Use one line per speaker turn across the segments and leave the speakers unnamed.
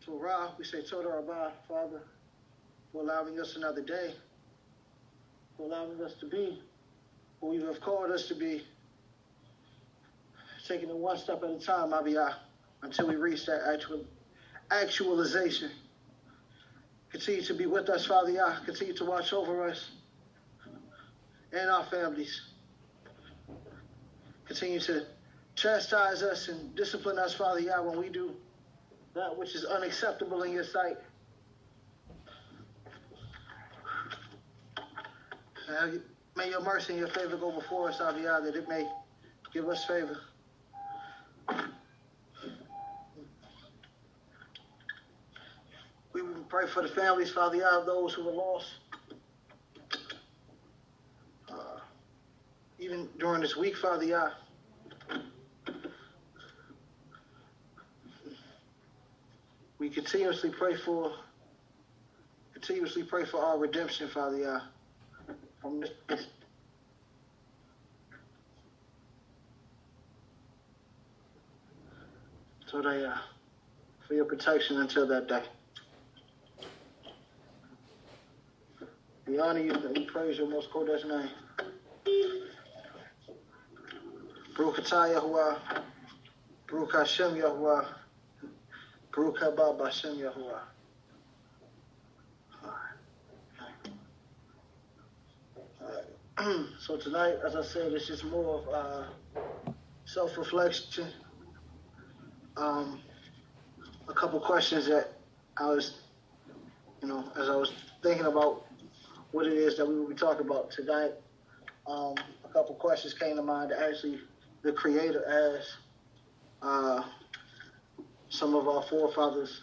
to Ra, we say Toda Rabbah, Father, for allowing us another day, for allowing us to be who you have called us to be, taking it one step at a time, Abiyah, until we reach that actualization. Continue to be with us, Father Yah. Continue to watch over us and our families. Continue to chastise us and discipline us, Father Yah, when we do that which is unacceptable in your sight. May your mercy and your favor go before us, Father Yah, that it may give us favor. We pray for the families, Father Yah, of those who were lost. Even during this week, Father Yah. We continuously pray for our redemption, Father Yah, from this. So they, for your protection until that day. We honor you and we praise your most Kodesh name. Baruch atah Yahuwah, Baruch Hashem Yahuwah, Baruch haba b'Hashem Yahuwah. So tonight, as I said, it's just more of self-reflection. A couple questions that I was, as I was thinking about what it is that we will be talking about tonight, a couple questions came to mind that actually the Creator asked some of our forefathers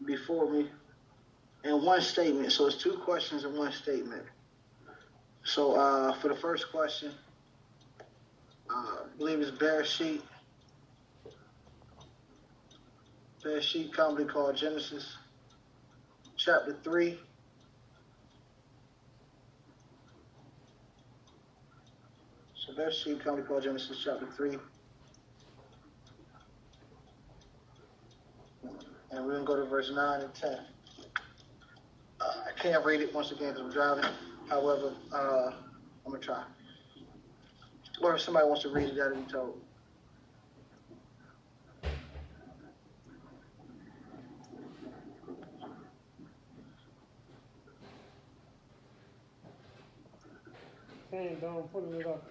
before me in one statement. So it's two questions in one statement. So for the first question, I believe it's Bereshit, commonly called Genesis, chapter 3. So Bereshit, commonly called Genesis, chapter 3. And we're going to go to verse 9 and 10. I can't read it once again because I'm driving. However, I'm going to try. Or if somebody wants to read it, that'll be told.
Okay, don't put it up.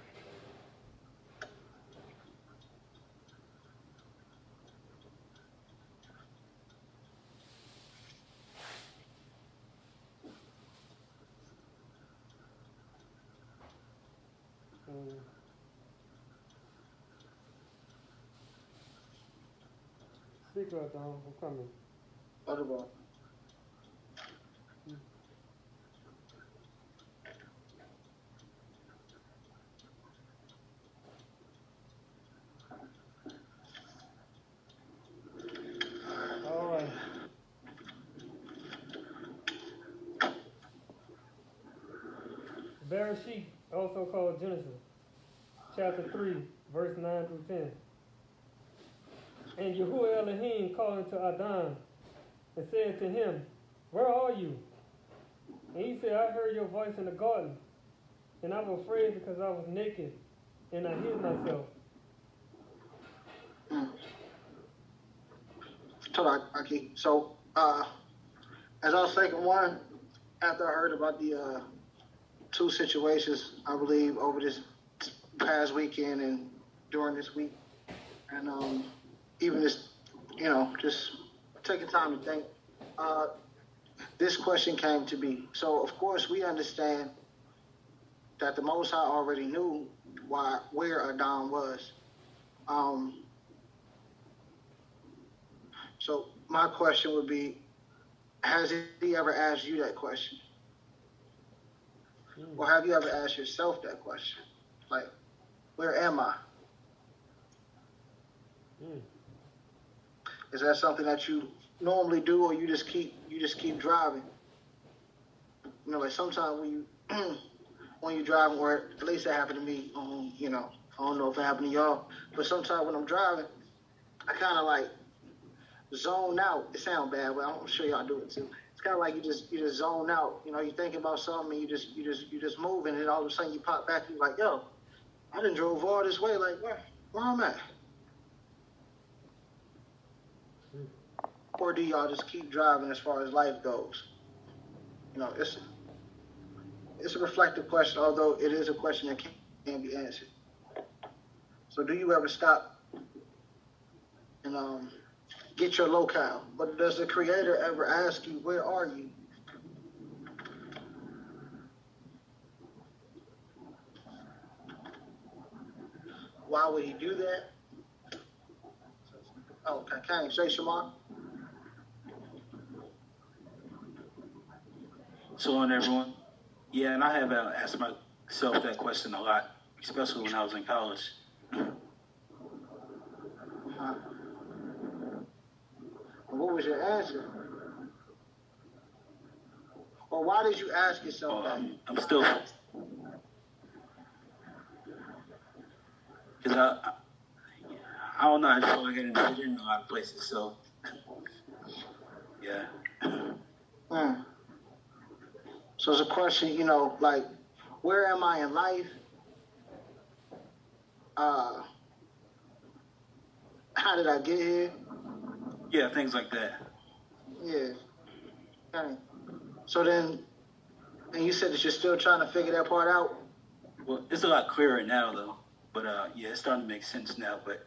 Speak right down, I'm coming.
Audible.
All right. Bereshit, also called Genesis, chapter 3, verse 9 through 10. And Yahuwah Elohim called unto Adam and said to him, Where are you? And he said, I heard your voice in the garden, and I was afraid because I was naked, and I hid myself.
So, as I was thinking, one, after I heard about the two situations, I believe, over this past weekend and during this week, and even this, just taking time to think, this question came to be. So, of course, we understand that the Most High already knew where Adam was. So my question would be, has he ever asked you that question? Or have you ever asked yourself that question? Like, where am I? Is that something that you normally do, or you just keep driving? Like sometimes when you driving, or at least that happened to me, I don't know if it happened to y'all, but sometimes when I'm driving, I kind of like zone out. It sounds bad, but I'm sure y'all do it too. It's kind of like you just zone out. You know, you're thinking about something, and you just move, and then all of a sudden you pop back. You're like, yo, I done drove all this way. Like, where I'm at? Or do y'all just keep driving as far as life goes? You know, it's a reflective question, although it is a question that can be answered. So, do you ever stop and get your locale? But does the Creator ever ask you, where are you? Why would he do that? Oh, can you say Shamar?
Shalom, everyone. Yeah, and I have asked myself that question a lot, especially when I was in college.
What was your answer? Or why did you ask yourself that?
I'm still, because I don't know, I just feel like I didn't fit in a lot of places, so, yeah.
So it's a question, you know, like, where am I in life? How did I get here?
Yeah, things like that.
Yeah. Okay. So then, and you said that you're still trying to figure that part out?
Well, it's a lot clearer now, though. But, yeah, it's starting to make sense now. But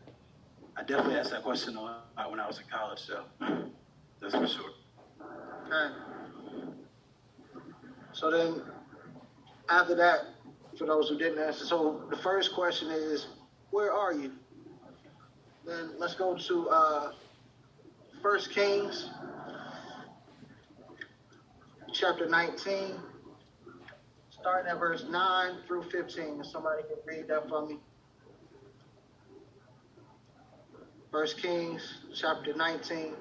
I definitely asked that question a lot when I was in college, so that's for sure.
Okay. So then, after that, for those who didn't answer, so the first question is, where are you? Then let's go to 1 Kings, chapter 19, starting at verse 9 through 15. If somebody can read that for me. 1 Kings, chapter 19,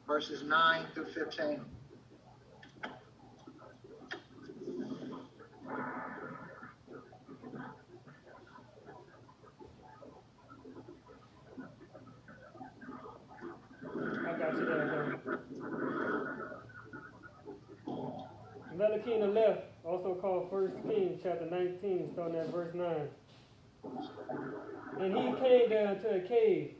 verses 9 through 15.
I got you there, Malachi left, also called 1 Kings, chapter 19, starting at verse 9. And he came down to a cave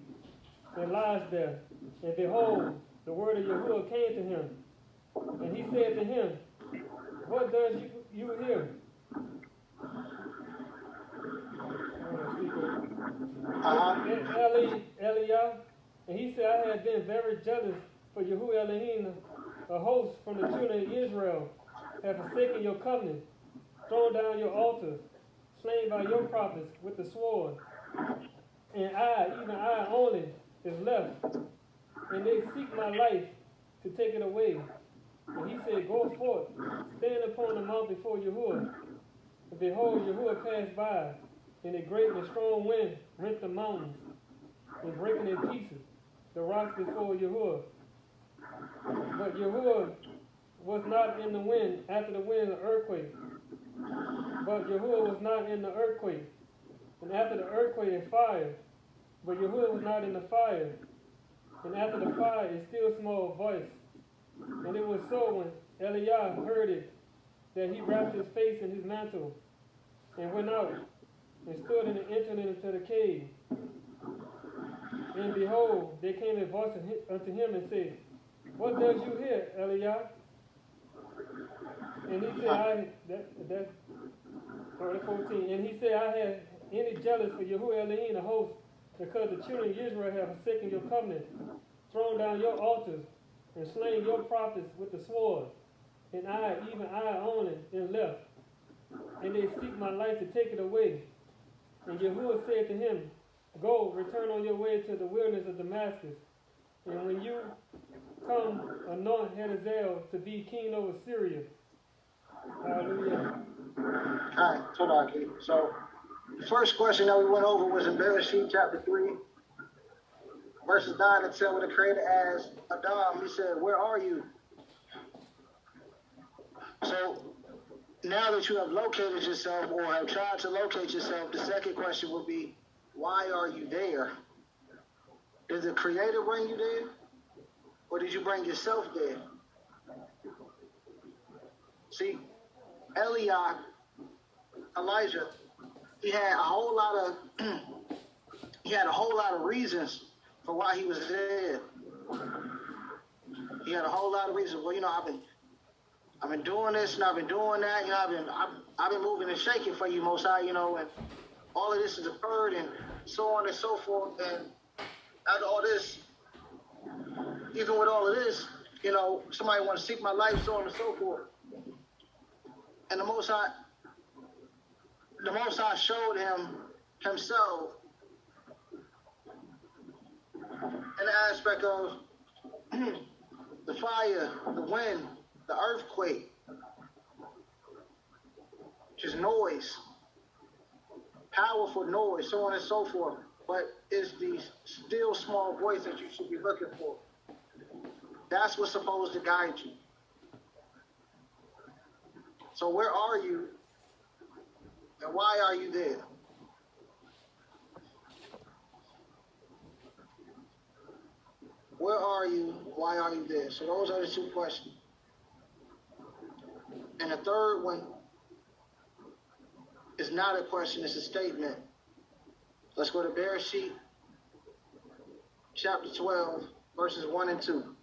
and lodged there. And behold, the word of Yahuwah came to him. And he said to him, what does you here? Eliah. And he said, I had been very jealous for Yahuwah Elohim, a host from the children of Israel, have forsaken your covenant, thrown down your altars, slain by your prophets with the sword. And I, even I only, is left. And they seek my life to take it away. And he said, go forth, stand upon the mount before Yahuwah. And behold, Yahuwah passed by, and a great and strong wind rent the mountains, and breaking in pieces the rocks before Yahuwah. But Yahuwah was not in the wind. After the wind, an earthquake. But Yahuwah was not in the earthquake. And after the earthquake, a fire. But Yahuwah was not in the fire. And after the fire, a still small voice. And it was so when Eliah heard it, that he wrapped his face in his mantle, and went out, and stood in the entrance into the cave. And behold, there came a voice unto him and said, what does you hear, Eliah? And he said, that's 14. And he said, I had any jealous for Yahuwah Elohim, the host, because the children of Israel have forsaken your covenant, thrown down your altars, and slain your prophets with the sword. And I, even I only, am left. And they seek my life to take it away. And Yahuwah said to him, go, return on your way to the wilderness of Damascus. And when you come, anoint Hazael to be king over Syria. Hallelujah.
All right, hold on, Keith. So, the first question that we went over was in Bereshit chapter 3, verses 9 and 10, where the Creator asked Adam, he said, where are you? So, now that you have located yourself or have tried to locate yourself, the second question would be, why are you there? Did the Creator bring you there? Or did you bring yourself there? See, Elijah, he had a whole lot of reasons for why he was there. He had a whole lot of reasons. Well, I've been doing this and I've been doing that. I've been moving and shaking for you, Most High. And all of this has occurred, and so on and so forth. And after all this, even with all of this, somebody want to seek my life, so on and so forth. And the Most High showed himself in the aspect of the fire, the wind, the earthquake, just noise, powerful noise, so on and so forth. But it's the still small voice that you should be looking for. That's what's supposed to guide you. So where are you, and why are you there? Where are you? Why are you there? So those are the two questions. And the third one is not a question, it's a statement. Let's go to Bereshit, chapter 12, verses 1 and 2.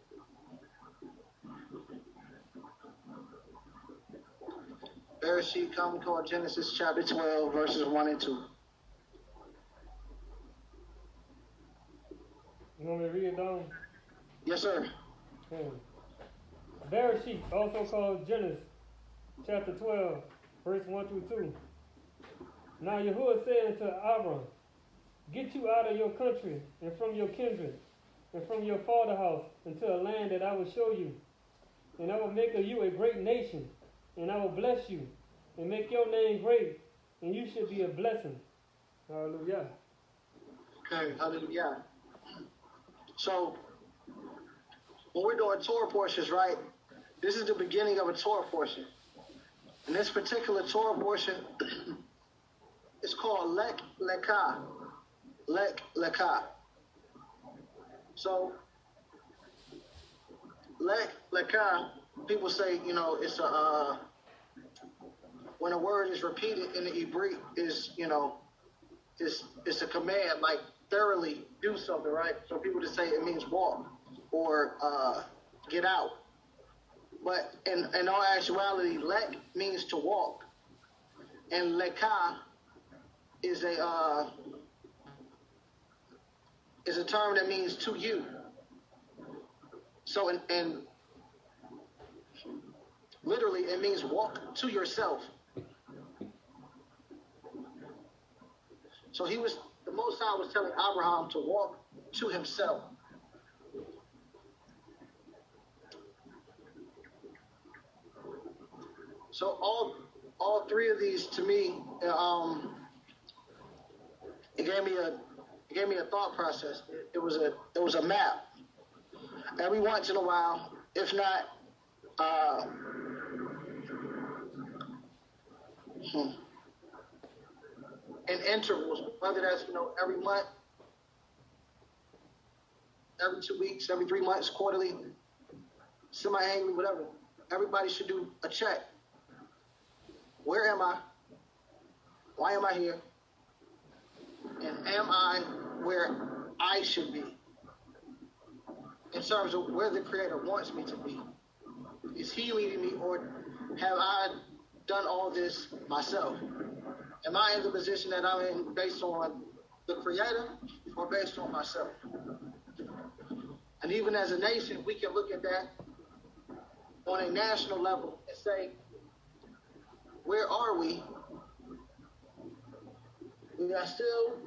Bereshit, commonly called Genesis, chapter 12, verses 1 and 2.
You want me to read it down?
Yes, sir.
Bereshit, also called Genesis, chapter 12, verse 1 through 2. Now Yahuwah said unto Abram, get you out of your country, and from your kindred, and from your father's house, into a land that I will show you. And I will make of you a great nation, and I will bless you, and make your name great, and you should be a blessing. Hallelujah.
Okay, hallelujah. So, when we're doing Torah portions, right, this is the beginning of a Torah portion. And this particular Torah portion is called Lek Lekah. Lek Lekah. So, Lek Lekah, people say, it's when a word is repeated in the Hebrew, it's a command, like thoroughly do something, right? So people just say it means walk or get out. But in all actuality, Lek means to walk. And Lekah is a term that means to you. So and literally it means walk to yourself. So the Most High was telling Abraham to walk to himself. So all three of these to me, it gave me a thought process. It was a map. Every once in a while, if not in intervals, whether that's every month, every 2 weeks, every 3 months, quarterly, semi-annually, whatever. Everybody should do a check. Where am I? Why am I here? And am I where I should be? In terms of where the Creator wants me to be. Is He leading me, or have I done all this myself? Am I in the position that I'm in based on the Creator or based on myself? And even as a nation, we can look at that on a national level and say, where are we? We are still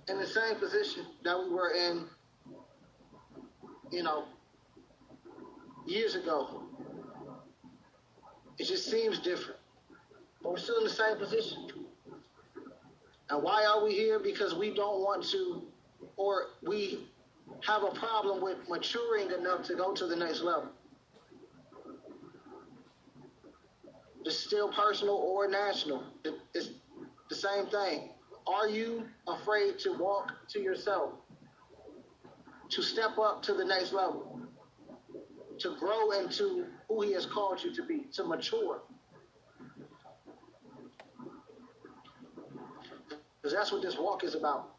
in the same position that we were in, years ago. It just seems different. But we're still in the same position. And why are we here? Because we don't want to, or we have a problem with maturing enough to go to the next level. It's still personal or national. It's the same thing. Are you afraid to walk to yourself? to step up to the next level, to grow into who he has called you to be, to mature. Because that's what this walk is about.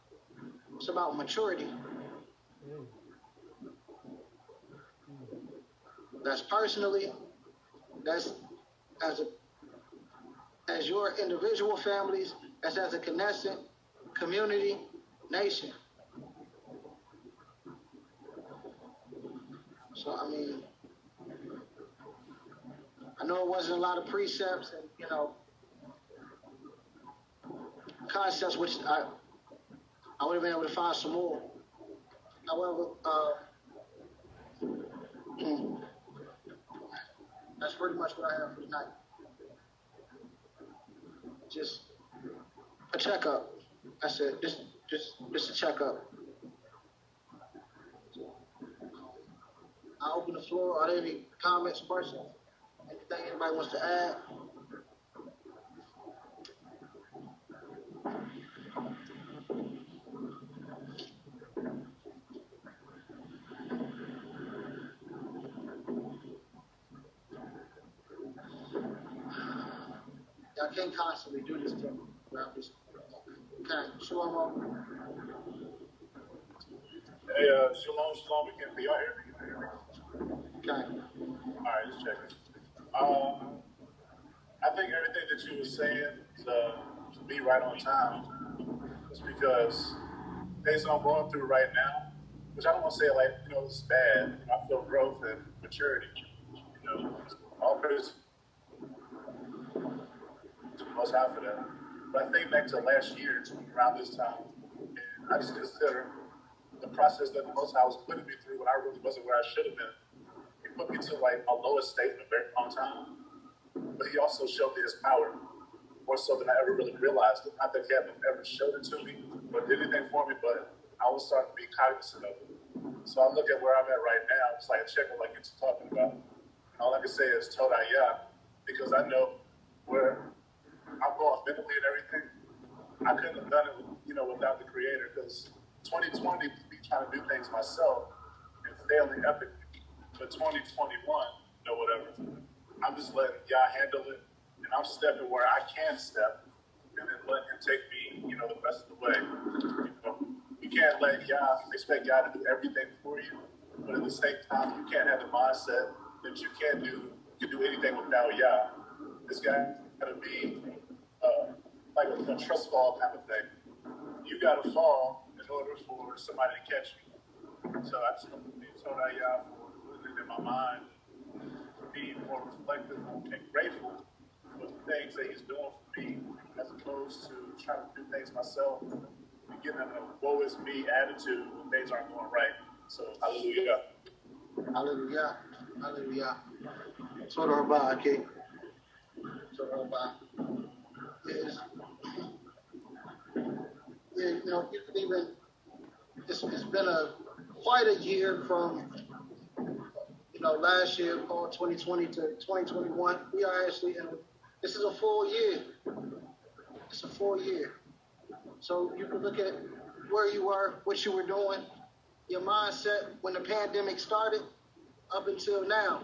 It's about maturity. That's personally, that's as your individual families, that's as a Knesset, community, nation. So, I mean, I know it wasn't a lot of precepts and, concepts which I would have been able to find some more. However, that's pretty much what I have for tonight. Just a checkup. That's it. Just a checkup. I'll open the floor. Are there any comments, questions? Anything anybody wants to add? Y'all can't constantly do this to me. Okay, shalom.
Hey, shalom, we can be out here.
Okay.
All right, just checking. I think everything that you were saying is to be right on time. It's because things that I'm going through right now, which I don't want to say like, it's bad. I feel growth and maturity. All praise to the Most High for that. But I think back to last year, around this time, and I just consider the process that the Most High was putting me through when I really wasn't where I should have been. He put me to like a lowest state in a very long time. But he also showed me his power, more so than I ever really realized it. Not that he hadn't ever showed it to me or did anything for me, but I was starting to be cognizant of it. So I look at where I'm at right now, it's like a checkup like you're talking about. All I can say is Toda Yah, because I know where I'm going mentally and everything. I couldn't have done it, without the Creator, because 2020 me trying to do things myself and failing epically. But 2021, whatever. I'm just letting Yah handle it, and I'm stepping where I can step, and then letting him take me, the rest of the way. You can't expect Yah to do everything for you, but at the same time, you can't have the mindset that you can do anything without Yah. It's got to be like a trust fall kind of thing. You got to fall in order for somebody to catch you. So I just want to be told Yah for putting it in my mind. Being more reflective and grateful for the things that he's doing for me, as opposed to trying to do things myself and getting a woe is me attitude when things aren't going right. So, hallelujah.
Hallelujah. Hallelujah. Sort of about, okay? Sort of about. Yes. Yeah, you can even, it's been quite a year from, last year, called 2020 to 2021, we are actually this is a full year. It's a full year. So you can look at where you were, what you were doing, your mindset when the pandemic started up until now.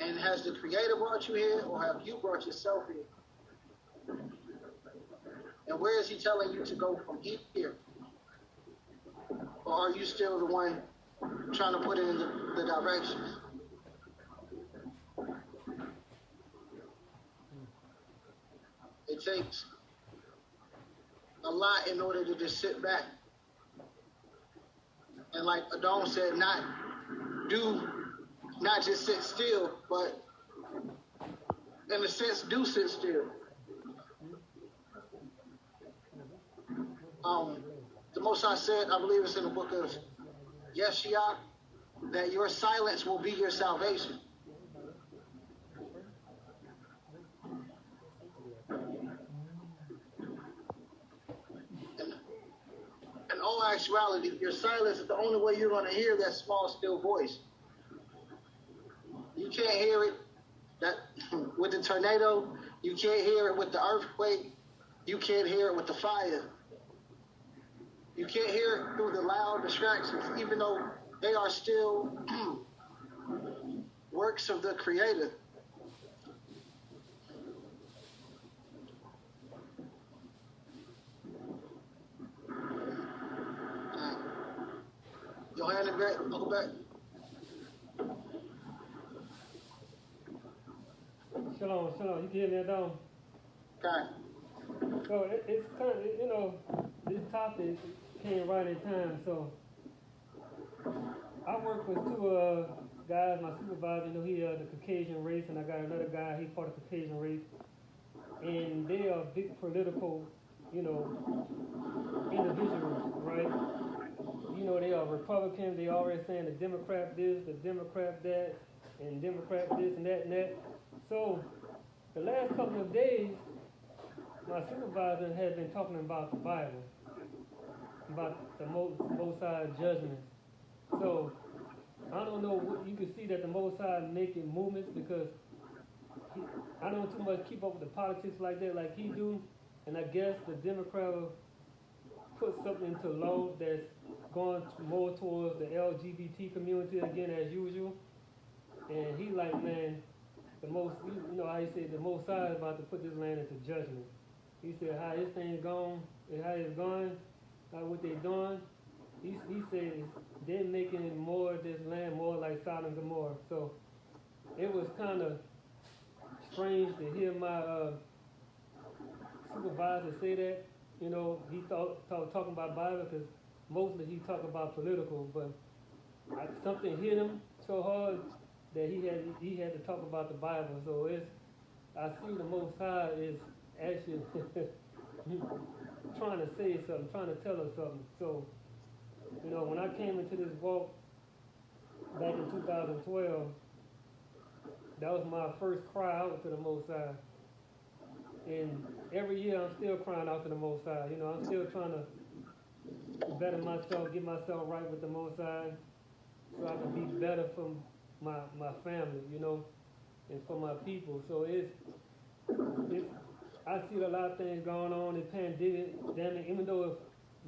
And has the Creator brought you here, or have you brought yourself here? And where is he telling you to go from here? Or are you still the one trying to put it in the directions? It takes a lot in order to just sit back. And like Adon said, not just sit still, but in a sense, do sit still. The Most High said, I believe it's in the book of Yeshua, that your silence will be your salvation. In all actuality, your silence is the only way you're going to hear that small, still voice. You can't hear it with the tornado. You can't hear it with the earthquake. You can't hear it with the fire. You can't hear it through the loud distractions, even though they are still works of the Creator. Your hand in back, Uncle back.
Shalom, shalom. You can hear me, dog?
Okay.
So it's kind of, you know, this topic came right in time. So I work with two guys. My supervisor, you know, he the Caucasian race, and I got another guy. He part of the Caucasian race, and they are big political, you know, individuals, right? You know, they are Republicans. They always saying the Democrat this, the Democrat that, and Democrat this and that and that. So the last couple of days, my supervisor had been talking about the Bible, about the Most High judgment. So I don't know what you can see that the Most High making movements because I don't too much keep up with the politics like that, like he do, and I guess the Democrat will put something into law that's going more towards the LGBT community again as usual. And he like, man, the most, you know how he said the Most High is about to put this land into judgment. He said how this thing gone and how it's going, what they doing. He said they're making more of this land more like Sodom and Gomorrah. So it was kind of strange to hear my supervisor say that. You know, he talking about Bible because mostly he talk about political, but something hit him so hard that he had to talk about the Bible. So I see the Most High is actually trying to say something, trying to tell us something. So, you know, when I came into this walk back in 2012, that was my first cry out to the Most High. And every year I'm still crying out to the Most High. You know, I'm still trying to better myself, get myself right with the Most High so I can be better for my family, you know, and for my people. So I see a lot of things going on in pandemic, even though if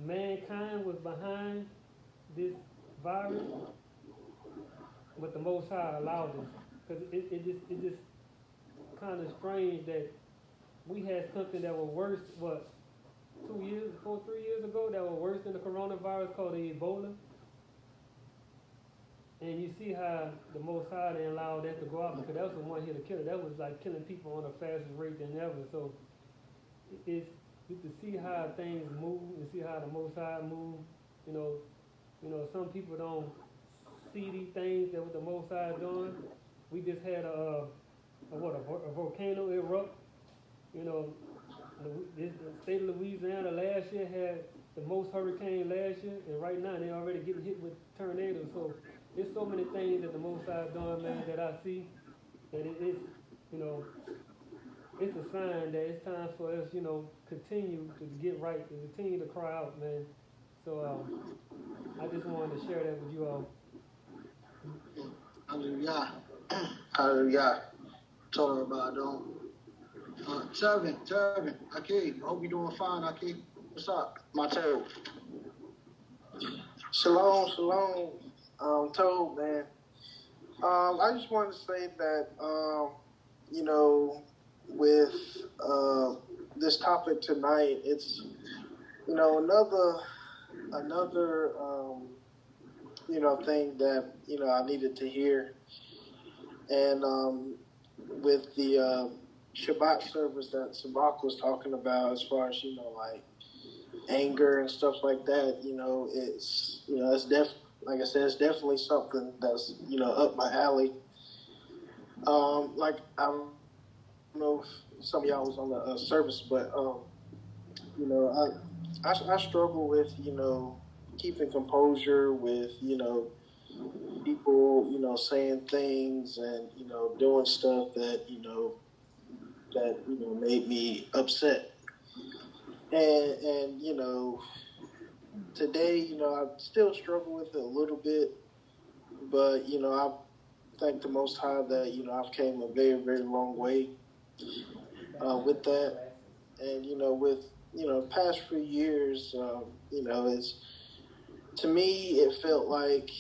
mankind was behind this virus, but the Most High allowed this. Because it just kind of strange that we had something that was worse, 3 years ago, that was worse than the coronavirus called the Ebola. And you see how the Most High didn't allow that to go out because that was the one here to kill it. That was like killing people on a fastest rate than ever. So you can see how things move and see how the Most High move. You know, some people don't see these things that what the Most High is doing. We just had a volcano erupt. You know, the state of Louisiana last year had the most hurricane last year, and right now they're already getting hit with tornadoes. So there's so many things that the Most High is doing, man, that I see that it's, you know, it's a sign that it's time for us, you know, continue to get right and continue to cry out, man. So I just wanted to share that with you all.
Hallelujah. Hallelujah. Talking about Tervin, Achim. I hope you're doing fine, Achim. What's up, my toe?
Shalom, Toad, man. I just wanted to say that, you know, with this topic tonight, it's, you know, another, you know, thing that, you know, I needed to hear. And with the Shabbat service that Sabak was talking about, as far as, you know, like anger and stuff like that, you know, it's, you know, it's like I said, it's definitely something that's, you know, up my alley. Like, I don't know if some of y'all was on the service, but, you know, I struggle with, you know, keeping composure with, you know, people, you know, saying things and, you know, doing stuff that, you know, made me upset. And, you know, today, you know, I still struggle with it a little bit, but, you know, I thank the Most High that, you know, I've came a very, very long way with that. And, you know, with past few years, to me, it felt like,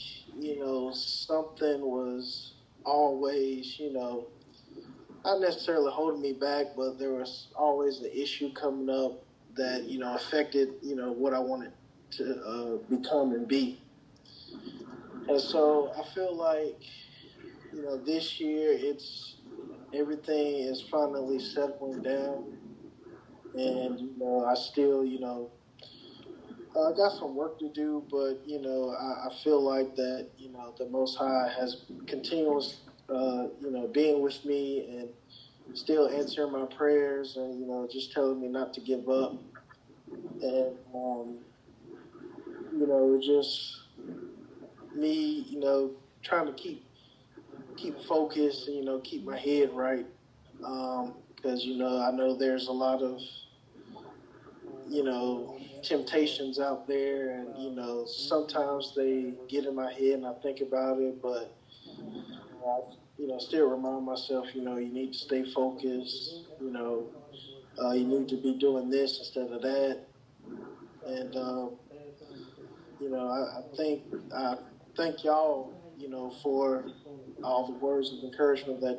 something was always, not necessarily holding me back, but there was always an issue coming up that, affected, what I wanted to become and be. And so I feel like, this year everything is finally settling down. And, I still, I got some work to do, but, I feel like that, the Most High has continuous, being with me and still answering my prayers and, just telling me not to give up. And, just me, trying to keep focused and, keep my head right. Because, I know there's a lot of, temptations out there, and, sometimes they get in my head and I think about it, but, I, still remind myself, you need to stay focused, you need to be doing this instead of that. And, I thank y'all, for all the words of encouragement that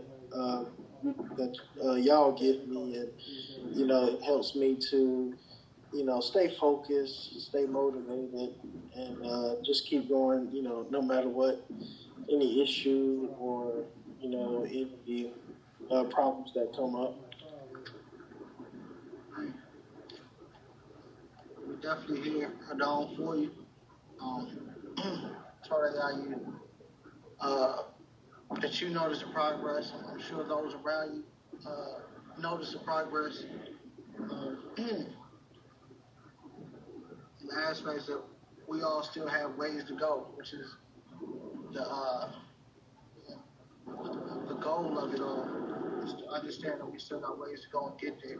y'all give me, and it helps me to stay focused, stay motivated, and just keep going. No matter what, any issue or any problems that come up.
We definitely here, Adon, for you. Sorry how you that you notice the progress. I'm sure those around you notice the progress. In the aspects that we all still have ways to go, which is the goal of it all, is to understand that we still got ways to go and get there.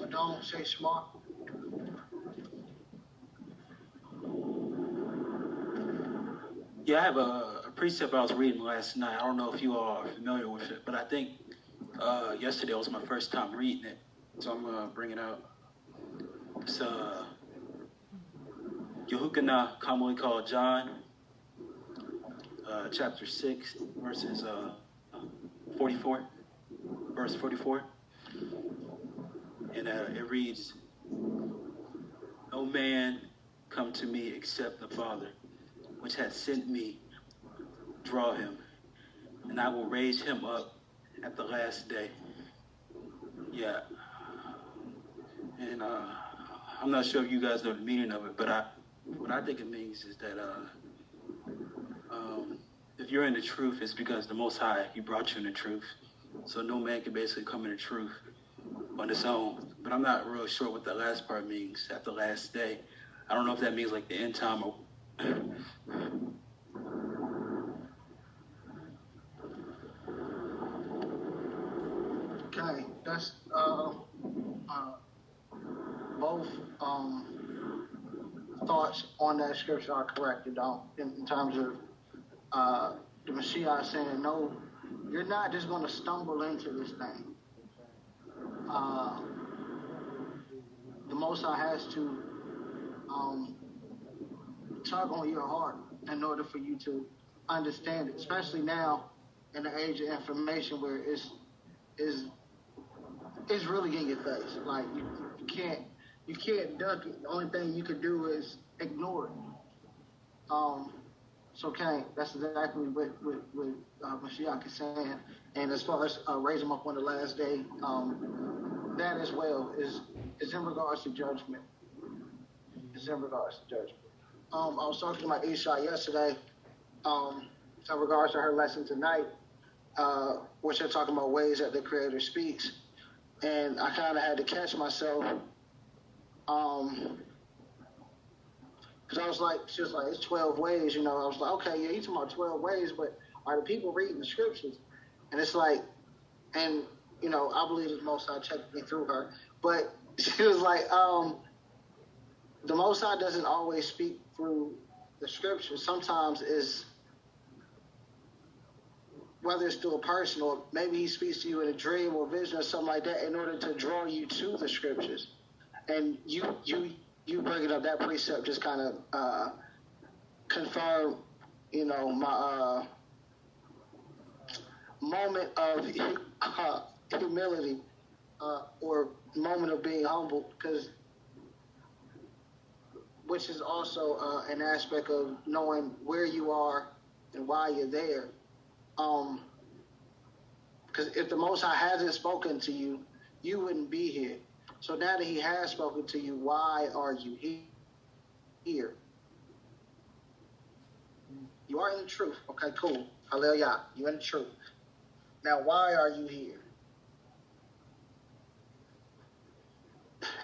Adon, say smart.
Yeah, I have a precept I was reading last night. I don't know if you all are familiar with it, but I think yesterday was my first time reading it, so I'm going to bring it out. It's Yehukanah, commonly called John, chapter 6, verses 44, verse 44. And it reads, "No man come to me except the Father, which hath sent me, draw him, and I will raise him up at the last day." Yeah. And I'm not sure if you guys know the meaning of it, but what I think it means is that if you're in the truth, it's because the Most High, He brought you in the truth. So no man can basically come in the truth on his own. But I'm not real sure what the last part means, at the last day. I don't know if that means like the end time or...
Okay, that's both thoughts on that scripture are correct, in terms of the Mashiach saying, no, you're not just going to stumble into this thing. The Most High has to tug on your heart in order for you to understand it, especially now in the age of information where it's really in your face. Like you can't duck it. The only thing you can do is ignore it. So okay, that's exactly what Mashiach is saying. And as far as raise him up on the last day, that as well is in regards to judgment. It's in regards to judgment. I was talking to my Isha yesterday in regards to her lesson tonight, which they're talking about ways that the Creator speaks. And I kind of had to catch myself because I was like, she was like, it's 12 ways, I was like, okay, yeah, you're talking about 12 ways, but are the people reading the scriptures? And it's like, and, I believe the Most High checked me through her, but she was like, the Most High doesn't always speak through the scriptures. Sometimes is whether it's through a person or maybe he speaks to you in a dream or vision or something like that in order to draw you to the scriptures. and you bringing up that precept just kind of confirm, my moment of humility or moment of being humble, which is also an aspect of knowing where you are and why you're there. Because if the Most High hasn't spoken to you, you wouldn't be here. So now that He has spoken to you, why are you here? You are in the truth. Okay, cool. Hallelujah. You're in the truth. Now, why are you here?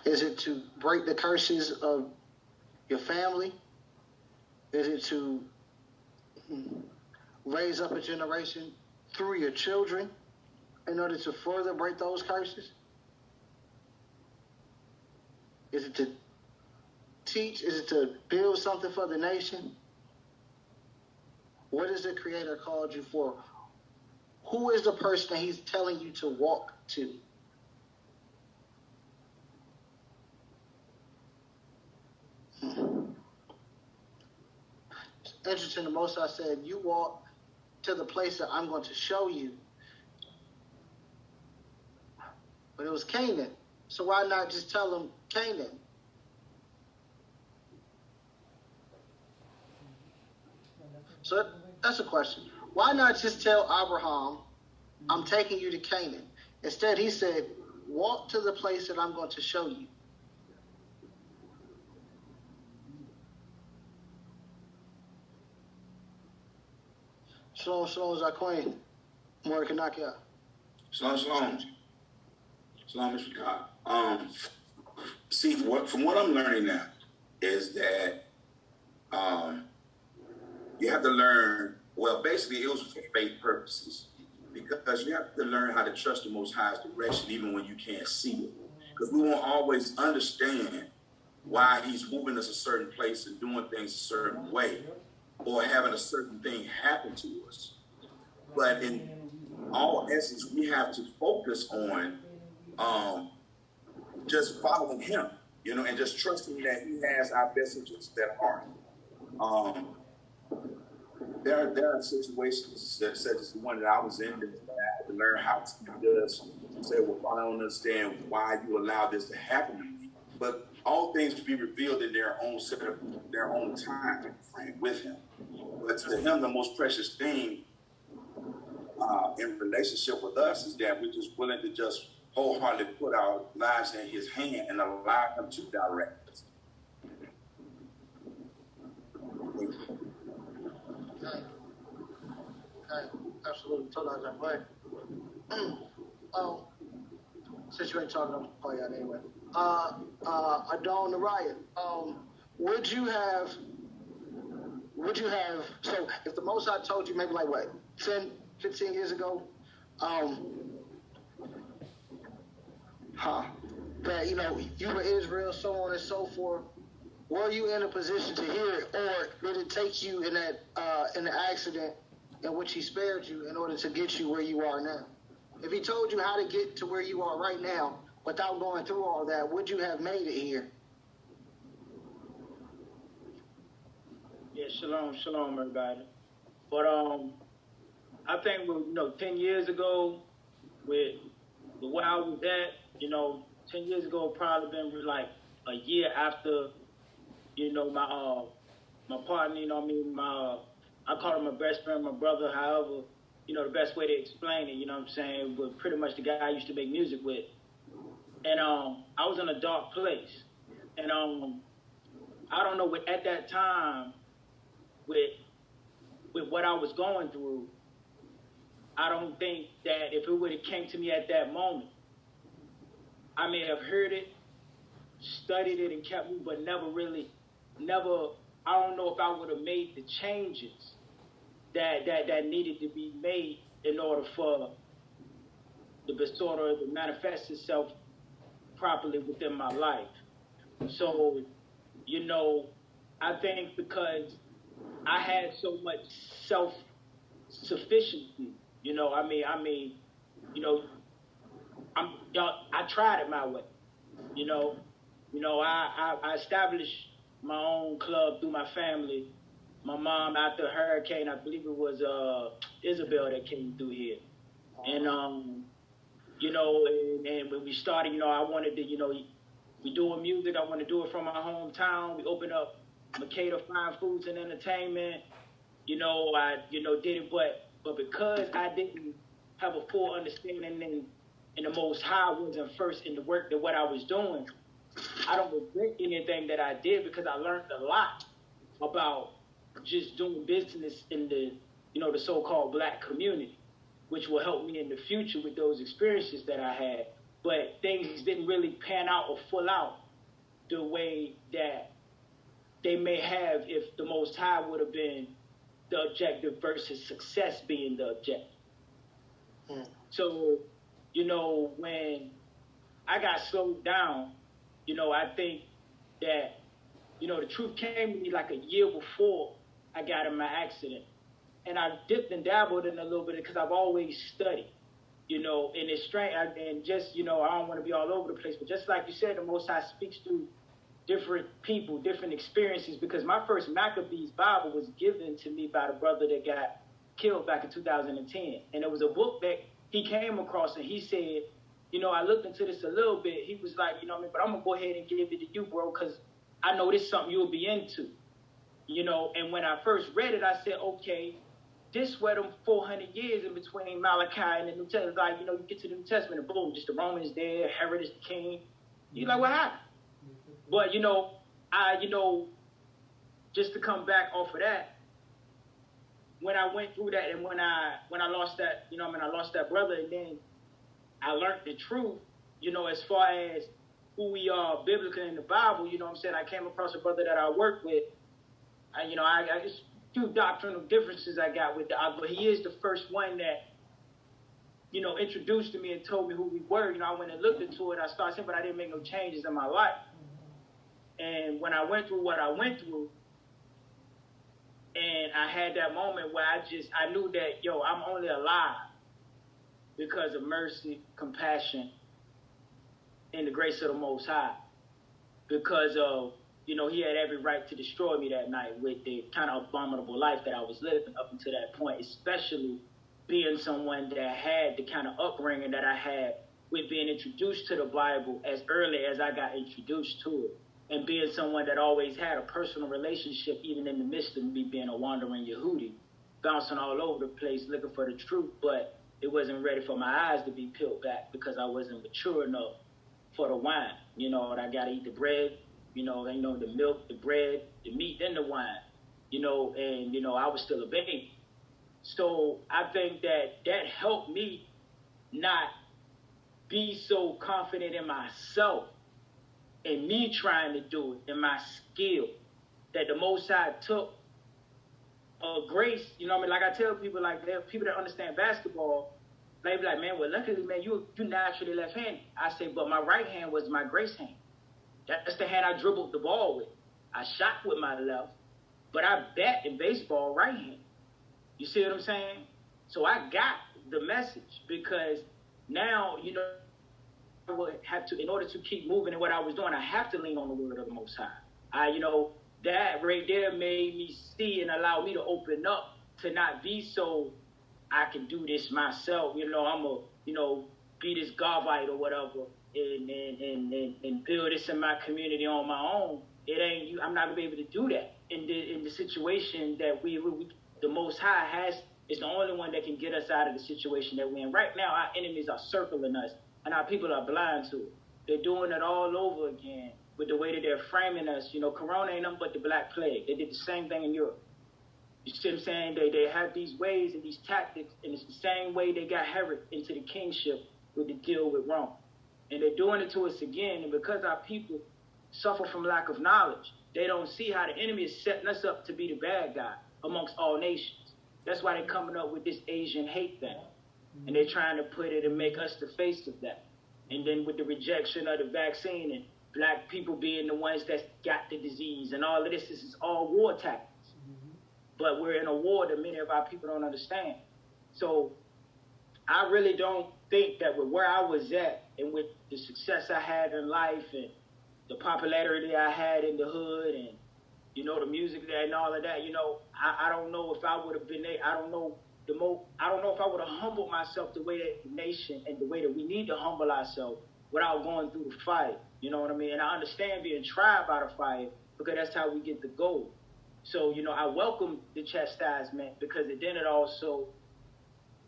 Is it to break the curses of your family? Is it to raise up a generation through your children in order to further break those curses? Is it to teach? Is it to build something for the nation? What is the Creator called you for? Who is the person that He's telling you to walk to? It's interesting, the Most High said, you walk to the place that I'm going to show you. But it was Canaan. So why not just tell them Canaan? So that's a question. Why not just tell Abraham, I'm taking you to Canaan? Instead, He said, walk to the place that I'm going to show you. Shalom, shalom, Zaquin. More Kanakia.
Shalom, shalom. Shalom, Mr. God. See, from what I'm learning now is that you have to learn, well, basically it was for faith purposes, because you have to learn how to trust the Most High's direction even when you can't see it. Because we won't always understand why He's moving us a certain place and doing things a certain way or having a certain thing happen to us. But in all essence, we have to focus on just following Him, and just trusting that He has our best interests at heart. There are situations such as the one that I was in that I had to learn how to just say, well, I don't understand why you allow this to happen to me. But all things to be revealed in their own time frame with Him. But to Him, the most precious thing in relationship with us is that we're just willing to just wholeheartedly put our lives in His hand and allow Him to direct us.
Okay, absolutely. Totally that way. Since you ain't talking, I'm gonna call you out anyway. Adon Nariah, would you have, so if the Most High told you maybe like what, 10, 15 years ago, that, you were Israel, so on and so forth, were you in a position to hear it, or did it take you in that, in the accident in which He spared you in order to get you where you are now? If He told you how to get to where you are right now without going through all that, would you have made it here?
Yeah, shalom, everybody. But I think 10 years ago, with where I was at, 10 years ago probably been like a year after, my partner, I call him my best friend, my brother, however, the best way to explain it, what I'm saying, was pretty much the guy I used to make music with. And I was in a dark place. And I don't know, at that time, with what I was going through, I don't think that if it would have came to me at that moment, I may have heard it, studied it, and kept moving, but I don't know if I would have made the changes that needed to be made in order for the Besorah to manifest itself properly within my life. So, I think because I had so much self-sufficiency, I tried it my way, You know, I established my own club through my family. My mom, after a hurricane, I believe it was Isabel that came through here. And, you know, and when we started, you know, I wanted to, you know, we doing music. I want to do it from my hometown. We opened up Makeda Fine Foods and Entertainment. You know, I, you know, did it, but because I didn't have a full understanding and the Most High wasn't first in the work that what I was doing, I don't regret anything that I did because I learned a lot about just doing business in the, you know, the so-called black community, which will help me in the future with those experiences that I had. But things didn't really pan out or full out the way that they may have if the Most High would have been the objective versus success being the objective. So, you know, when I got slowed down, you know, I think that, you know, the truth came to me like a year before I got in my accident. And I dipped and dabbled in a little bit because I've always studied, you know, and it's strange. And just, you know, I don't want to be all over the place, but just like you said, the Most High speaks through different people, different experiences, because my first Maccabees Bible was given to me by the brother that got killed back in 2010. And it was a book that he came across and he said, you know, I looked into this a little bit. He was like, you know what I mean, but I'm going to go ahead and give it to you, bro, because I know this is something you'll be into, you know. And when I first read it, I said, okay, this were them 400 years in between Malachi and the New Testament. Like, you know, you get to the New Testament and boom, just the Romans there, Herod is the king. You're like, what happened? But, you know, just to come back off of that, when I went through that and when I lost that, you know, I mean, I lost that brother, and then I learned the truth, you know, as far as who we are biblically in the Bible. You know what I'm saying? I came across a brother that I work with. You know, I just few doctrinal differences I got with but he is the first one that, you know, introduced to me and told me who we were. You know, I went and looked into it. I started saying, but I didn't make no changes in my life. And when I went through what I went through, and I had that moment where I knew that, yo, I'm only alive because of mercy, compassion, and the grace of the Most High. Because of, you know, he had every right to destroy me that night with the kind of abominable life that I was living up until that point, especially being someone that had the kind of upbringing that I had with being introduced to the Bible as early as I got introduced to it. And being someone that always had a personal relationship, even in the midst of me being a wandering Yehudi, bouncing all over the place looking for the truth, but it wasn't ready for my eyes to be peeled back because I wasn't mature enough for the wine. You know, and I got to eat the bread, you know, the milk, the bread, the meat, and the wine, you know, and, you know, I was still a baby. So I think that helped me not be so confident in myself and me trying to do it and my skill, that the Most High took a grace. You know what I mean? Like I tell people, like, there are people that understand basketball, they be like, man, well, luckily, man, you naturally left-handed. I say, but my right hand was my grace hand. That's the hand I dribbled the ball with. I shot with my left, but I bat in baseball right-handed. You see what I'm saying? So I got the message because now, you know, I would have to, in order to keep moving in what I was doing, I have to lean on the word of the Most High. You know, that right there made me see and allow me to open up to not be so, I can do this myself. You know, I'm a, you know, be this Garvite or whatever and build this in my community on my own. It ain't, I'm not gonna be able to do that in the situation that we the Most High has, is the only one that can get us out of the situation that we're in. Right now, our enemies are circling us. And our people are blind to it. They're doing it all over again with the way that they're framing us. You know, Corona ain't nothing but the Black Plague. They did the same thing in Europe. You see what I'm saying? They have these ways and these tactics, and it's the same way they got Herod into the kingship with the deal with Rome. And they're doing it to us again. And because our people suffer from lack of knowledge, they don't see how the enemy is setting us up to be the bad guy amongst all nations. That's why they're coming up with this Asian hate thing. And they're trying to put it and make us the face of that. And then with the rejection of the vaccine and black people being the ones that got the disease and all of this is all war tactics. But we're in a war that many of our people don't understand. So I really don't think that with where I was at and with the success I had in life and the popularity I had in the hood and, you know, the music that and all of that, you know, I don't know if I would have been, I don't know if I would have humbled myself the way that the nation and the way that we need to humble ourselves without going through the fight. You know what I mean? And I understand being tried by the fire because that's how we get the gold. So, you know, I welcome the chastisement because then it also,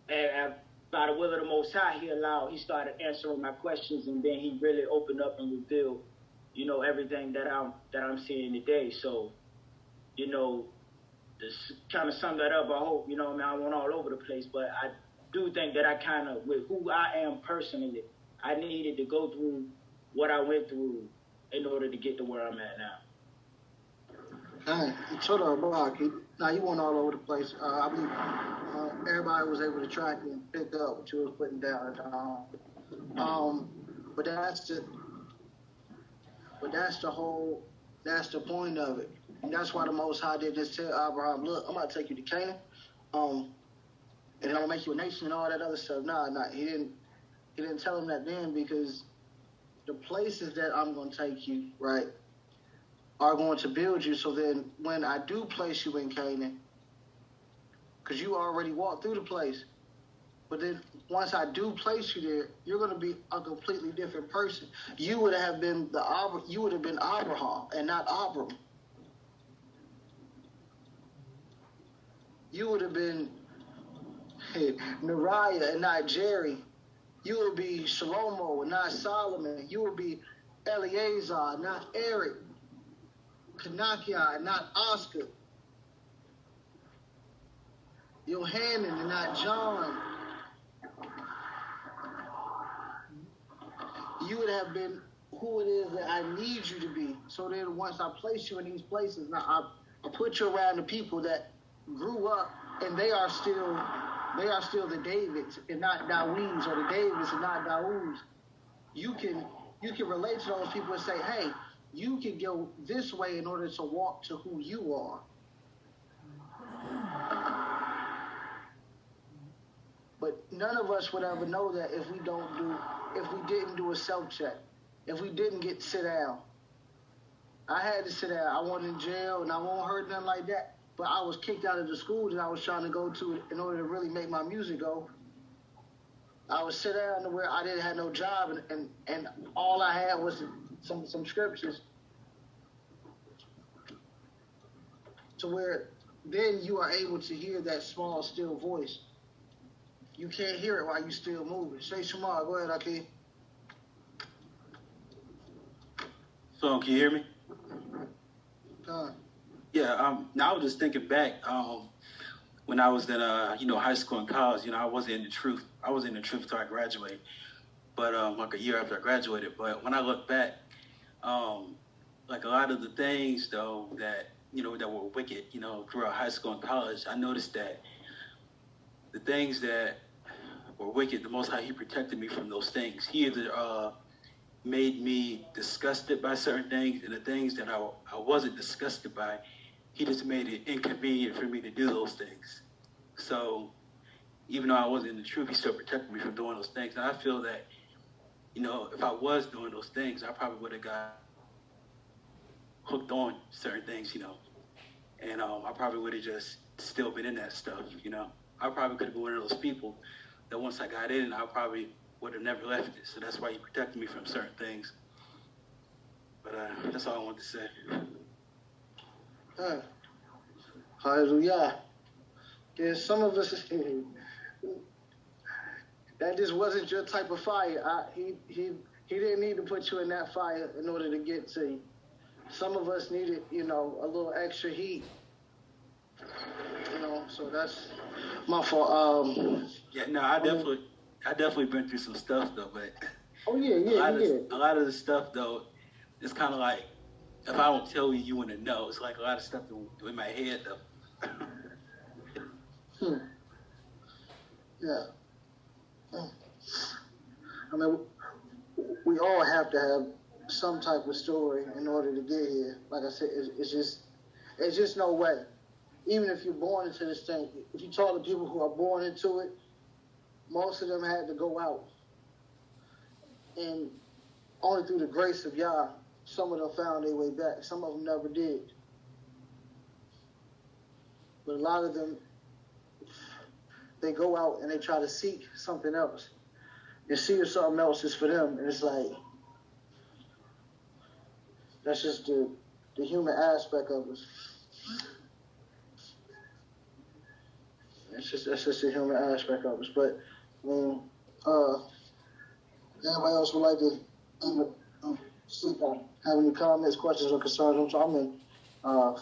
and by the will of the Most High, he started answering my questions, and then he really opened up and revealed, you know, everything that I'm seeing today. So, you know, to kind of sum that up, I hope, you know, I mean, I went all over the place, but I do think that I kind of, with who I am personally, I needed to go through what I went through in order to get to where I'm at now.
Shut up, Blocky. Now you went all over the place. I believe everybody was able to track and pick up what you was putting down. But that's the point of it. And that's why the Most High did just tell Abraham, look, I'm going to take you to Canaan, and then I'm going to make you a nation and all that other stuff. Nah, he didn't tell him that then, because the places that I'm going to take you, right, are going to build you. So then when I do place you in Canaan, because you already walked through the place, but then once I do place you there, you're going to be a completely different person. You would have been Abraham and not Abram. You would have been Neriah and not Jerry. You would be Shlomo and not Solomon. You would be Eleazar, not Eric. Panakiah and not Oscar. Yohanan and not John. You would have been who it is that I need you to be. So then once I place you in these places, now I put you around the people that grew up and they are still the Davids and not Daweeds, or the Davids and not Daouds. You can relate to those people and say, hey, you can go this way in order to walk to who you are. But none of us would ever know that if we didn't do a self-check, if we didn't get sit down. I had to sit down. I wasn't in jail and I won't hurt nothing like that. But I was kicked out of the school that I was trying to go to in order to really make my music go. I would sit down to where I didn't have no job and all I had was some scriptures, to where then you are able to hear that small, still voice. You can't hear it while you're still moving. Say Shema. Go ahead, Achim.
So, can you hear me?
Yeah.
Now I was just thinking back, when I was in, high school and college, I wasn't in the truth. I was in the truth until I graduated, but like a year after I graduated. But when I look back, like a lot of the things though that were wicked, throughout high school and college, I noticed that the things that were wicked, the Most High, He protected me from those things. He either made me disgusted by certain things, and the things that I wasn't disgusted by, He just made it inconvenient for me to do those things. So even though I wasn't in the truth, He still protected me from doing those things. And I feel that, if I was doing those things, I probably would have got hooked on certain things, and I probably would have just still been in that stuff, I probably could have been one of those people that once I got in, I probably would have never left it. So that's why He protected me from certain things. But that's all I wanted to say.
Hallelujah. There's some of us that just wasn't your type of fire. He didn't need to put you in that fire in order to get to you. Some of us needed, a little extra heat. So that's my fault.
I definitely been through some stuff though, but
oh yeah,
a lot of the stuff though, it's kind of like if I don't tell you, you want to know. It's like a lot of stuff in my head though.
Yeah. I mean, we all have to have some type of story in order to get here. Like I said, it's just no way. Even if you're born into this thing, if you talk to people who are born into it, most of them had to go out. And only through the grace of Yah, some of them found their way back. Some of them never did. But a lot of them, they go out and they try to seek something else. And see if something else is for them. And it's like, that's just the human aspect of us. That's just the human aspect of us. But anybody else would like to speak on? Have any comments, questions, or concerns? I'm in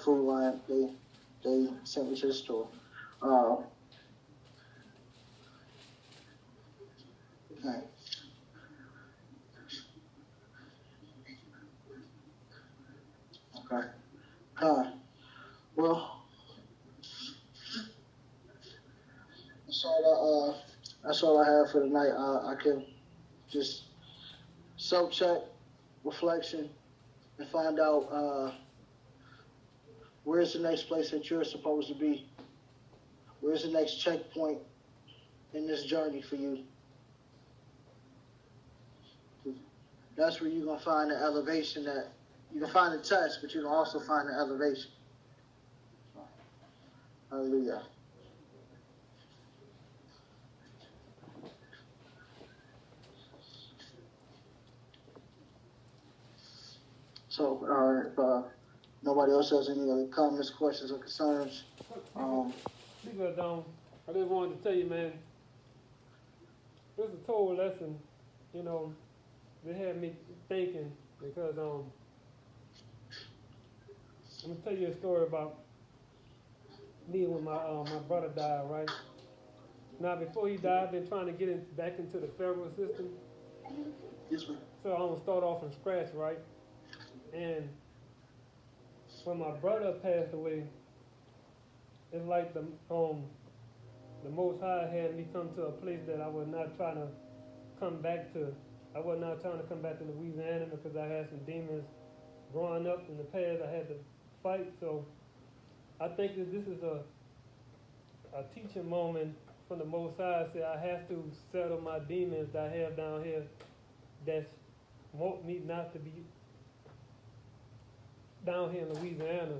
Food Line. They sent me to the store. Okay. Okay. Well, that's all I have for tonight. I can just self-check, reflection, and find out where's the next place that you're supposed to be. Where's the next checkpoint in this journey for you? That's where you're going to find the elevation that you can find the test, but you can also find the elevation. Hallelujah. So, if nobody else has any other comments, questions, or concerns,
Speaking of Dom, I just wanted to tell you, man, it was a total lesson, you know, that had me thinking because I'm gonna tell you a story about me when my brother died, right? Now before he died, I've been trying to get back into the federal system.
yes, ma'am.
So I'm gonna start off from scratch, right? And when my brother passed away, it's like the Most High had me come to a place that I was not trying to come back to. I was not trying to come back to Louisiana because I had some demons growing up in the past I had to fight. So I think that this is a teaching moment from the Most High. I said I have to settle my demons that I have down here that's want me not to be down here in Louisiana,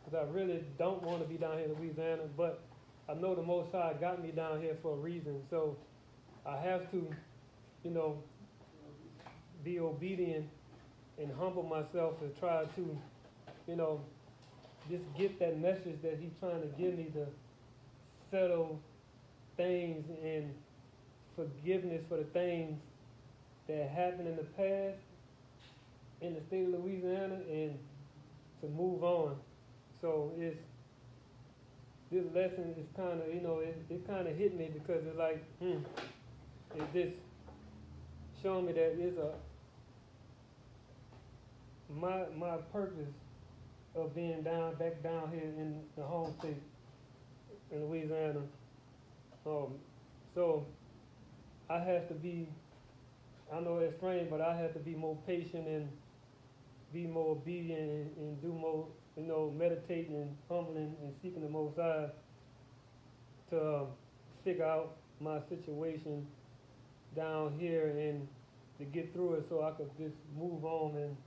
because I really don't want to be down here in Louisiana, but I know the Most High got me down here for a reason. So I have to, you know, be obedient and humble myself to try to, you know, just get that message that he's trying to give me, to settle things and forgiveness for the things that happened in the past in the state of Louisiana and to move on. So this lesson is kind of, you know, it kind of hit me because it's like, it just showing me that it's my purpose of being back down here in the home state in Louisiana. So I have to be, I know it's strange, but I have to be more patient and be more obedient and do more, you know, meditating and humbling and seeking the Most High to figure out my situation down here and to get through it so I could just move on and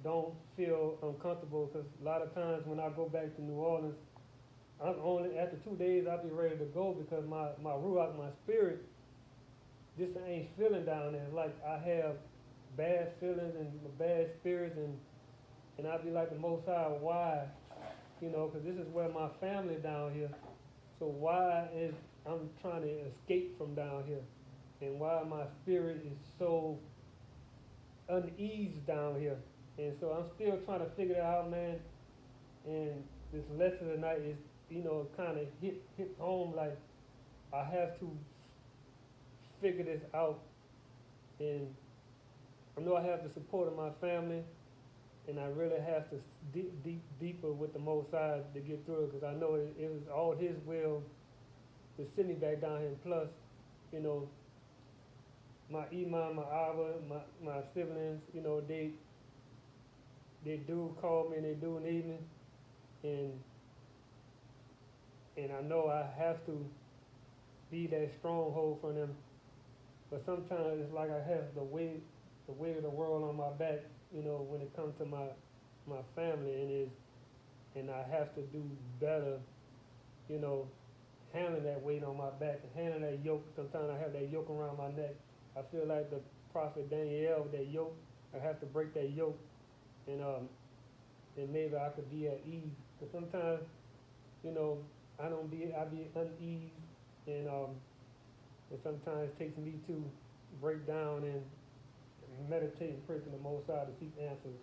don't feel uncomfortable, because a lot of times when I go back to New Orleans, I'm only, after 2 days I'll be ready to go because my ruach, my spirit, just ain't feeling down there. Like I have bad feelings and bad spirits, and I'll be like the Most High, why? You know, because this is where my family down here. So why is I'm trying to escape from down here? And why my spirit is so uneasy down here? And so I'm still trying to figure that out, man. And this lesson tonight is, you know, kind of hit home, like I have to figure this out. And I know I have the support of my family, and I really have to deeper with the Most High to get through it, because I know it was all His will to send me back down here. And plus, you know, my Imam, my Abba, my siblings, you know, they do call me and they do need me, and I know I have to be that stronghold for them. But sometimes it's like I have the weight of the world on my back, you know, when it comes to my family, and I have to do better, you know, handling that weight on my back and handling that yoke. Sometimes I have that yoke around my neck. I feel like the prophet Daniel with that yoke. I have to break that yoke, and maybe I could be at ease. Because sometimes, you know, I be uneasy, and sometimes it takes me to break down and meditate and pray to the Most High to seek answers.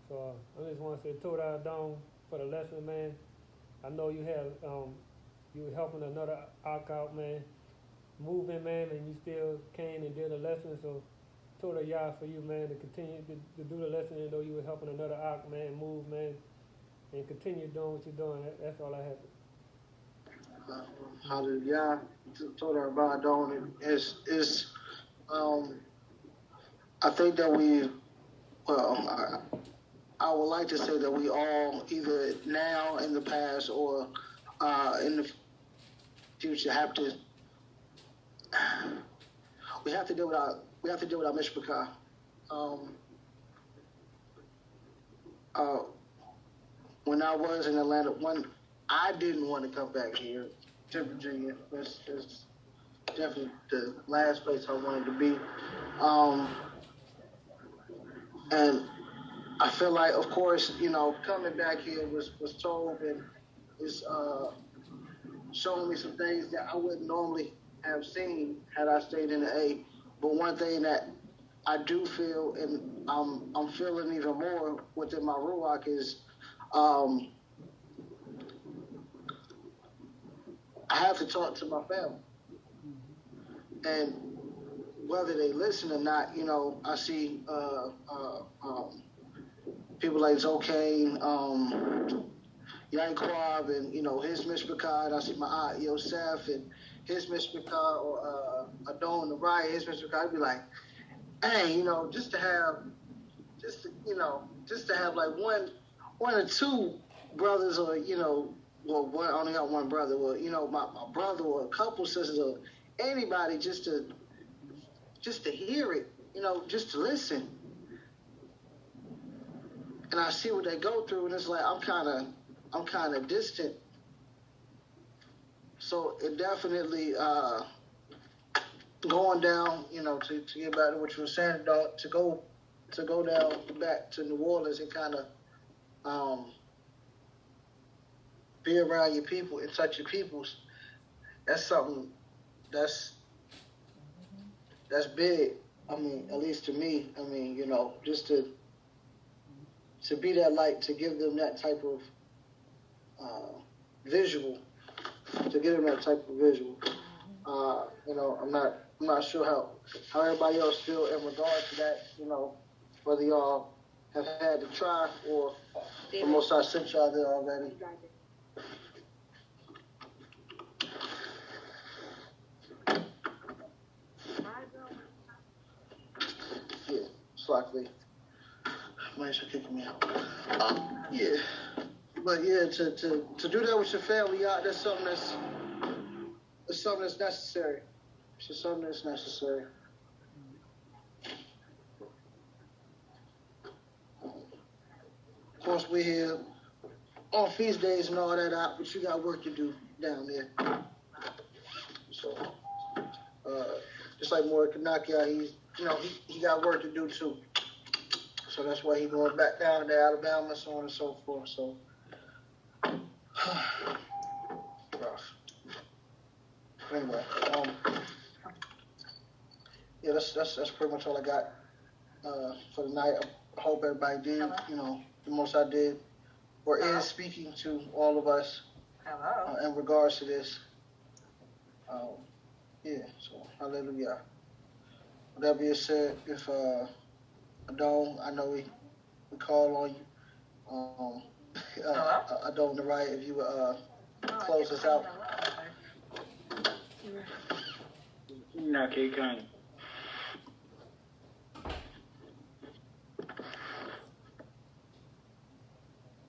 So I just want to say, Toda Adon for the lesson, man. I know you were helping another arc out, man, moving, man, and you still came and did a lesson. So Toda Yah for you, man, to continue to do the lesson, even though you were helping another arc, man, move, man, and continue doing what you're doing. That's all I have.
Hallelujah. Toda Adon is I think that I would like to say that we all, either now, in the past, or in the future, we have to deal with our mishpachah. When I was in Atlanta, I didn't want to come back here to Virginia. It's definitely the last place I wanted to be. And I feel like, of course, you know, coming back here was told and is showing me some things that I wouldn't normally have seen had I stayed in the A. But one thing that I do feel, and I'm feeling even more within my ruach, is I have to talk to my family, and whether they listen or not, you know, I see people like Zokane, Yanquab, and, you know, his mishpachah, and I see my aunt Yosef and his mishpachah, or Adon Narai, his mishpachah. I'd be like, hey, you know, just to have like one or two brothers, or, you know, well, I only got one brother, or, you know, my brother, or a couple sisters, or anybody, just to hear it, you know, just to listen. And I see what they go through, and it's like I'm kind of distant. So it definitely going down, you know, to get back to what you were saying, to go down back to New Orleans and kind of be around your people and touch your peoples. That's something that's big. I mean, at least to me. I mean, you know, just to be that light, to give them that type of visual, you know, I'm not sure how everybody else feel in regard to that, you know, whether y'all have had to try or almost I sent y'all there already. Yeah, slightly. Thanks for kicking me out. Yeah. But yeah, to do that with your family, that's something that's necessary. It's just something that's necessary. Of course, we're here on feast days and all that out, but you got work to do down there. So, just like Maury Kanaka, he got work to do too. So that's why he's going back down to Alabama, so on and so forth. So, rough. Anyway, yeah, that's pretty much all I got for tonight. I hope everybody did, you know, the most I did, or is speaking to all of us in regards to this. Yeah, so hallelujah. With that being said, if Adon, I know we call on you. Adon the right, if you would close us out.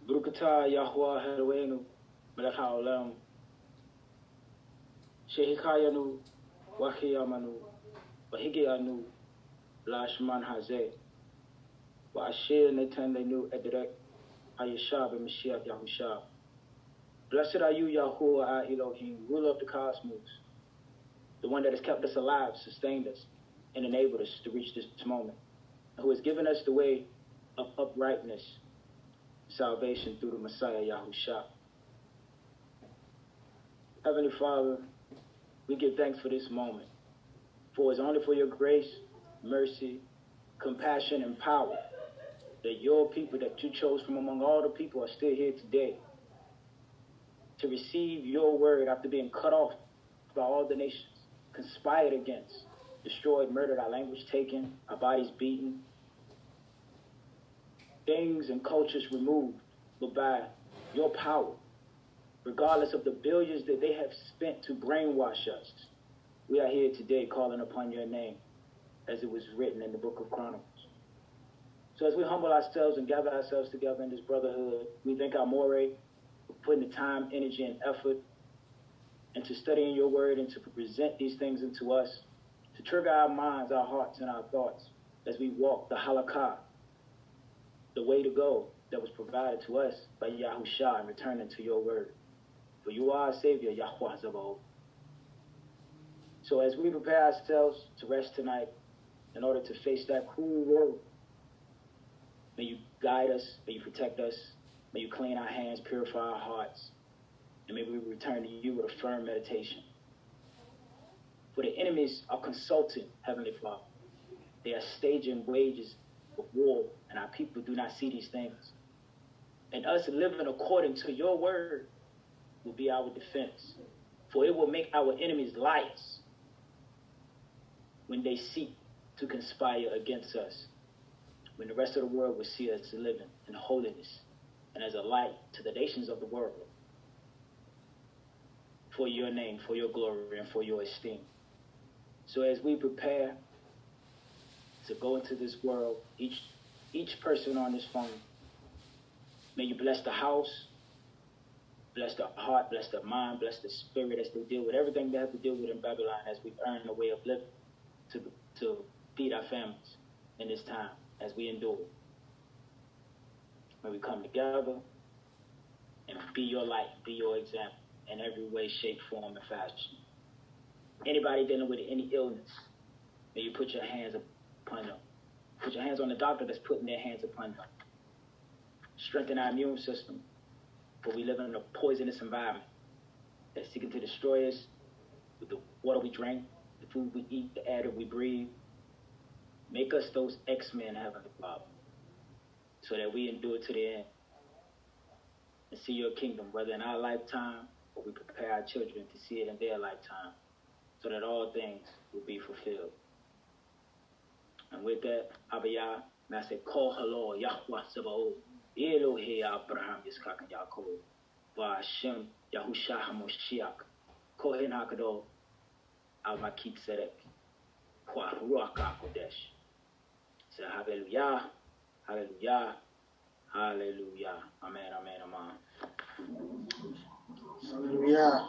Brukata Yahweh Herwenu, Melech HaOlam, Shehikayanu, Wahiyamanu, Wahigianu, Lashman Hazeh. Wa'ashir Netan Lenu Edrek Ayashab and Mashiach Yahushua. Blessed are you, Yahuwah our Elohim, ruler of the cosmos, the one that has kept us alive, sustained us, and enabled us to reach this moment, who has given us the way of uprightness, salvation through the Messiah Yahushua. Heavenly Father, we give thanks for this moment, for it's only for your grace, mercy, compassion, and power that your people that you chose from among all the people are still here today to receive your word after being cut off by all the nations, conspired against, destroyed, murdered, our language taken, our bodies beaten, things and cultures removed, but by your power, regardless of the billions that they have spent to brainwash us, we are here today calling upon your name, as it was written in the book of Chronicles. So as we humble ourselves and gather ourselves together in this brotherhood, we thank our Moreh for putting the time, energy, and effort into studying your word and to present these things into us, to trigger our minds, our hearts, and our thoughts as we walk the halakha, the way to go that was provided to us by Yahushua and returning to your word. For you are our Savior, Yahuwah Zabaoth. So as we prepare ourselves to rest tonight in order to face that cruel road, may you guide us, may you protect us, may you clean our hands, purify our hearts, and may we return to you with a firm meditation. For the enemies are consulting, Heavenly Father. They are staging wages of war, and our people do not see these things. And us living according to your word will be our defense. For it will make our enemies liars when they seek to conspire against us, when the rest of the world will see us living in holiness and as a light to the nations of the world, for your name, for your glory, and for your esteem. So as we prepare to go into this world, each person on this phone, may you bless the house, bless their heart, bless their mind, bless the spirit as they deal with everything they have to deal with in Babylon as we earn a way of living to feed our families in this time as we endure. May we come together and be your light, be your example in every way, shape, form, and fashion. Anybody dealing with any illness, may you put your hands upon them. Put your hands on the doctor that's putting their hands upon them. Strengthen our immune system, for we live in a poisonous environment that's seeking to destroy us with the water we drink, the food we eat, the air that we breathe. Make us those X-Men, Heavenly Father, so that we endure to the end and see your kingdom, whether in our lifetime or we prepare our children to see it in their lifetime, so that all things will be fulfilled. And with that, Abiyah, may I say, Kol Halo, Yahuwah Sabaoth, Elohe Abraham, Yitzchak, and Yaakov, V'Hashem, Yahushua HaMoshiach, Kohen HaKadosh, Al-Makit Sedek, Kwa Ruach HaKodesh. Say hallelujah, hallelujah, hallelujah. Amen, amen, amen.
Hallelujah.